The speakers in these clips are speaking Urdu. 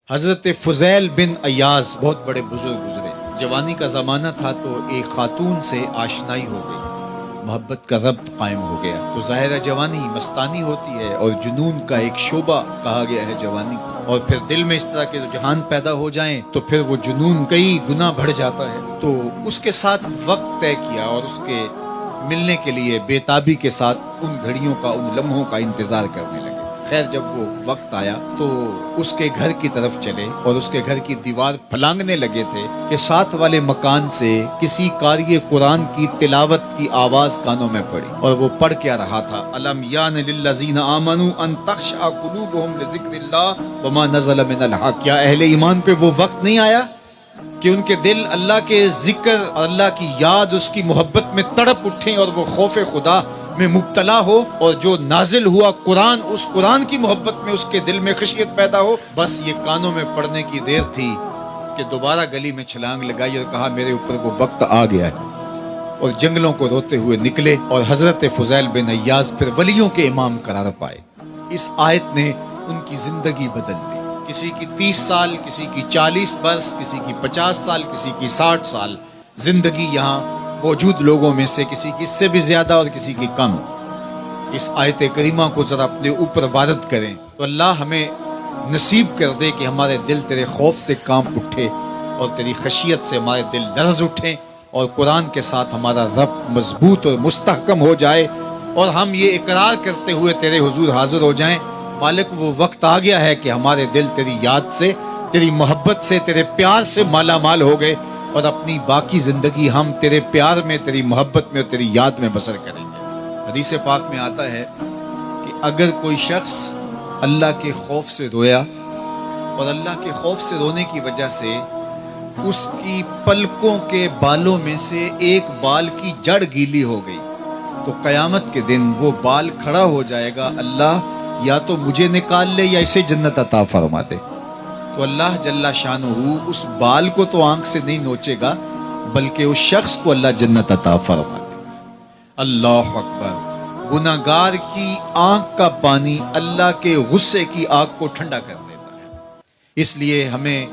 حضرت فضیل بن ایاز بہت بڑے بزرگ گزرے. جوانی کا زمانہ تھا تو ایک خاتون سے آشنائی ہو گئی، محبت کا ربط قائم ہو گیا. تو ظاہر جوانی مستانی ہوتی ہے اور جنون کا ایک شعبہ کہا گیا ہے جوانی کو، اور پھر دل میں اس طرح کے رجحان پیدا ہو جائیں تو پھر وہ جنون کئی گنا بڑھ جاتا ہے. تو اس کے ساتھ وقت طے کیا اور اس کے ملنے کے لیے بے تابی کے ساتھ ان گھڑیوں کا، ان لمحوں کا انتظار کرنے لگے. خیر جب وہ وقت آیا تو اس کے گھر کی طرف چلے اور اس کے گھر کی دیوار پھلانگنے لگے تھے کہ ساتھ والے مکان سے کسی قاری قرآن کی تلاوت کی آواز کانوں میں پڑی. اور وہ پڑھ کیا رہا تھا، الم یان للذین آمنوا ان تخشع قلوبهم لذکر اللہ وما نزل من الحق. کیا اہل ایمان پہ وہ وقت نہیں آیا کہ ان کے دل اللہ کے ذکر اور اللہ کی یاد، اس کی محبت میں تڑپ اٹھیں اور وہ خوف خدا میں مبتلا ہو، اور جو نازل ہوا قرآن، اس قرآن کی محبت میں اس کے دل میں خشیت پیدا ہو. بس یہ کانوں میں پڑنے کی دیر تھی کہ دوبارہ گلی میں چھلانگ لگائی اور کہا میرے اوپر وہ وقت آ گیا ہے، اور جنگلوں کو روتے ہوئے نکلے. اور حضرت فضیل بن ایاز پھر ولیوں کے امام قرار پائے. اس آیت نے ان کی زندگی بدل دی. کسی کی 30 سال، کسی کی 40 برس، کسی کی 50 سال، کسی کی 60 سال زندگی یہاں موجود لوگوں میں سے کسی کی اس سے بھی زیادہ اور کسی کی کم. اس آیت کریمہ کو ذرا اپنے اوپر وارد کریں تو اللہ ہمیں نصیب کر دے کہ ہمارے دل تیرے خوف سے کانپ اٹھے اور تیری خشیت سے ہمارے دل لرز اٹھیں، اور قرآن کے ساتھ ہمارا ربط مضبوط اور مستحکم ہو جائے، اور ہم یہ اقرار کرتے ہوئے تیرے حضور حاضر ہو جائیں، مالک وہ وقت آ گیا ہے کہ ہمارے دل تیری یاد سے، تیری محبت سے، تیرے پیار سے مالا مال ہو گئے، اور اپنی باقی زندگی ہم تیرے پیار میں، تیری محبت میں اور تیری یاد میں بسر کریں گے. حدیث پاک میں آتا ہے کہ اگر کوئی شخص اللہ کے خوف سے رویا اور اللہ کے خوف سے رونے کی وجہ سے اس کی پلکوں کے بالوں میں سے ایک بال کی جڑ گیلی ہو گئی تو قیامت کے دن وہ بال کھڑا ہو جائے گا، اللہ یا تو مجھے نکال لے یا اسے جنت عطا فرما دے. تو اللہ جل شانہ اس بال کو تو آنکھ سے نہیں نوچے گا، بلکہ اس شخص کو اللہ جنت عطا فرما دے گا. اللہ اکبر. گناہگار کی آنکھ کا پانی اللہ کے غصے کی آگ کو ٹھنڈا کر دیتا ہے. اس لیے ہمیں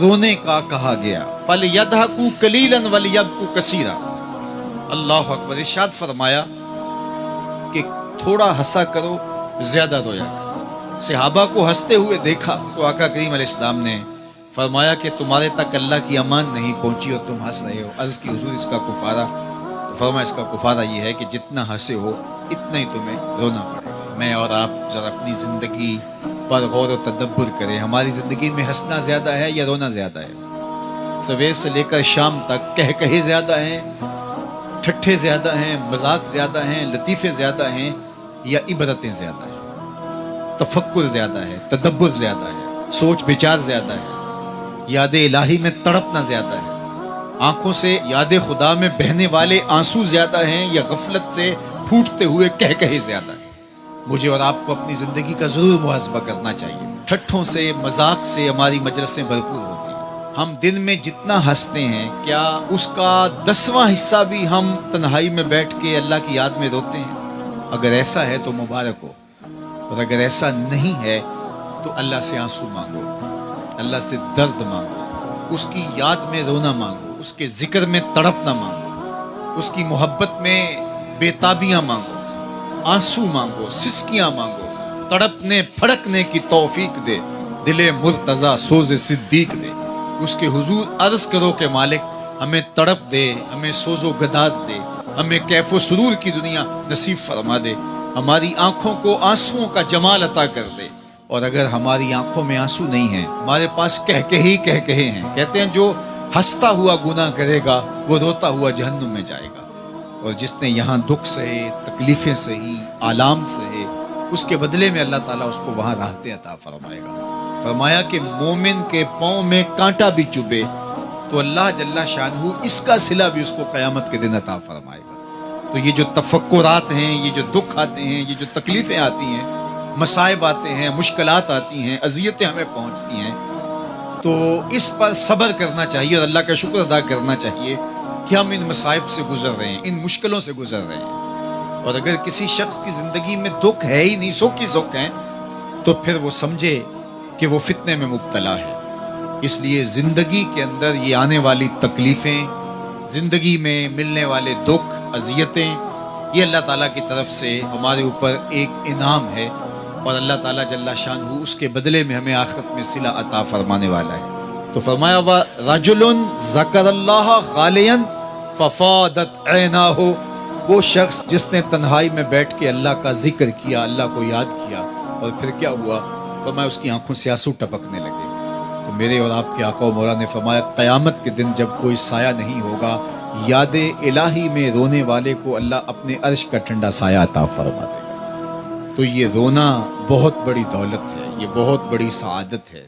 رونے کا کہا گیا، فَلْيَضْحَكُوا قَلِيلًا وَلْيَبْكُوا كَثِيرًا. اللہ اکبر. ارشاد فرمایا کہ تھوڑا ہنسا کرو، زیادہ رویا. صحابہ کو ہنستے ہوئے دیکھا تو آقا کریم علیہ السلام نے فرمایا کہ تمہارے تک اللہ کی امان نہیں پہنچی اور تم ہنس رہے ہو. عرض کی حضور اس کا کفارہ؟ تو فرمایا اس کا کفارہ یہ ہے کہ جتنا ہنسے ہو اتنا ہی تمہیں رونا پڑے گا. میں اور آپ ذرا اپنی زندگی پر غور و تدبر کریں. ہماری زندگی میں ہنسنا زیادہ ہے یا رونا زیادہ ہے؟ سویر سے لے کر شام تک کہے زیادہ ہیں، ٹھٹھے زیادہ ہیں، مذاق زیادہ ہیں، لطیفے زیادہ ہیں، یا عبرتیں زیادہ ہیں؟ تفکر زیادہ ہے، تدبر زیادہ ہے، سوچ بچار زیادہ ہے، یاد الہی میں تڑپنا زیادہ ہے، آنکھوں سے یاد خدا میں بہنے والے آنسو زیادہ ہیں، یا غفلت سے پھوٹتے ہوئے کہے زیادہ ہیں؟ مجھے اور آپ کو اپنی زندگی کا ضرور محاسبہ کرنا چاہیے. ٹھٹھوں سے، مذاق سے ہماری مجلسیں بھرپور ہوتی ہیں. ہم دن میں جتنا ہنستے ہیں کیا اس کا 10واں حصہ بھی ہم تنہائی میں بیٹھ کے اللہ کی یاد میں روتے ہیں؟ اگر ایسا ہے تو مبارک ہو، اور اگر ایسا نہیں ہے تو اللہ سے آنسو مانگو، اللہ سے درد مانگو، اس کی یاد میں رونا مانگو، اس کے ذکر میں تڑپنا مانگو، اس کی محبت میں بے تابیاں مانگو، آنسو مانگو، سسکیاں مانگو. تڑپنے پھڑکنے کی توفیق دے، دل مرتضیٰ سوز صدیق دے. اس کے حضور عرض کرو کہ مالک ہمیں تڑپ دے، ہمیں سوز و گداز دے، ہمیں کیف و سرور کی دنیا نصیب فرما دے، ہماری آنکھوں کو آنسوؤں کا جمال عطا کر دے. اور اگر ہماری آنکھوں میں آنسو نہیں ہیں، ہمارے پاس کہے ہیں، کہتے ہیں جو ہنستا ہوا گناہ کرے گا وہ روتا ہوا جہنم میں جائے گا، اور جس نے یہاں دکھ سہے، تکلیفیں سہی، آلام سہے، اس کے بدلے میں اللہ تعالیٰ اس کو وہاں راحتیں عطا فرمائے گا. فرمایا کہ مومن کے پاؤں میں کانٹا بھی چبھے تو اللہ جل شانہ اس کا صلہ بھی اس کو قیامت کے دن عطا فرمائے گا. تو یہ جو تفکرات ہیں، یہ جو دکھ آتے ہیں، یہ جو تکلیفیں آتی ہیں، مصائب آتے ہیں، مشکلات آتی ہیں، اذیتیں ہمیں پہنچتی ہیں، تو اس پر صبر کرنا چاہیے اور اللہ کا شکر ادا کرنا چاہیے کہ ہم ان مصائب سے گزر رہے ہیں، ان مشکلوں سے گزر رہے ہیں. اور اگر کسی شخص کی زندگی میں دکھ ہے ہی نہیں، سکھ ہی سکھ ہیں، تو پھر وہ سمجھے کہ وہ فتنے میں مبتلا ہے. اس لیے زندگی کے اندر یہ آنے والی تکلیفیں، زندگی میں ملنے والے دکھ، اذیتیں، یہ اللہ تعالیٰ کی طرف سے ہمارے اوپر ایک انعام ہے، اور اللہ تعالیٰ جل شانہ اس کے بدلے میں ہمیں آخرت میں صلہ عطا فرمانے والا ہے. تو فرمایا رجل ذکر اللہ خالیا ففاضت عیناہ، وہ شخص جس نے تنہائی میں بیٹھ کے اللہ کا ذکر کیا، اللہ کو یاد کیا، اور پھر کیا ہوا؟ فرمایا اس کی آنکھوں سے آنسو ٹپکنے لگے. تو میرے اور آپ کے آقا و مولا نے فرمایا قیامت کے دن جب کوئی سایہ نہیں ہوگا، یاد الہی میں رونے والے کو اللہ اپنے عرش کا ٹھنڈا سایہ عطا فرما دے گا. تو یہ رونا بہت بڑی دولت ہے، یہ بہت بڑی سعادت ہے.